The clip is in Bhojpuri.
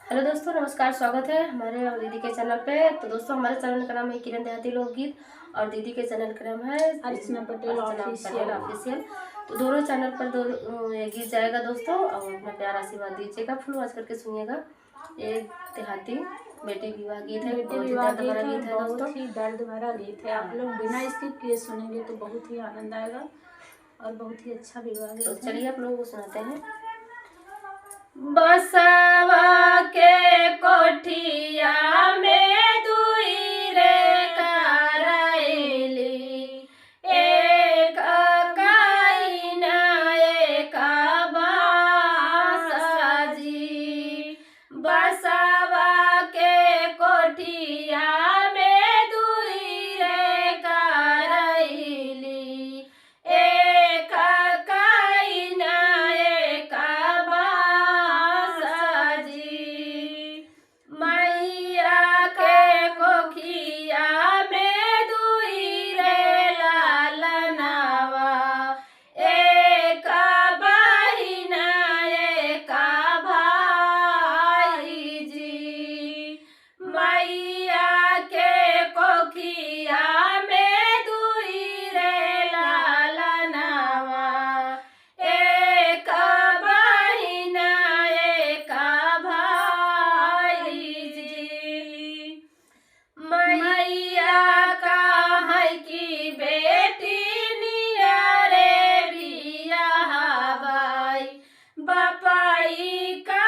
हेलो दोस्तों, नमस्कार। स्वागत है हमारे और दीदी के चैनल पे। तो दोस्तों, हमारे चैनल का नाम है किरण देहाती लोकगीत और दीदी के चैनल का नाम है अर्चना पटेल ऑफिशियल। तो दोनों चैनल पर ये गीत जाएगा दोस्तों, और अपना प्यार आशीर्वाद दीजिएगा। फुल आवाज करके सुनिएगा। एक देहाती बेटी विवाह गीत है, बेटी बहुत ही विवाह दर्द गीत भरा है, गीत है बहुत दोस्तों। ही दर्द भरा गीत है। आप लोग बिना स्किप किए सुनेंगे तो बहुत ही आनंद आएगा और बहुत ही अच्छा विवाह तो गीत है। चलिए आप लोगों को सुनाते हैं। बसवा के कोठिया में दुई रे करैली, एक काइन एक बासा जी। बसवा के कोठिया में दुई रे करैली, एक काइन एक बासा जी। मैया के कोखिया में दुई रे लालनवा, एक बहिन एक भाई जी। मैया के कोखिया में दुई रे लालनवा, एक बहिन एक भाई जी। मैया का है की बेटी नियरे बियाह बाई, बापाई का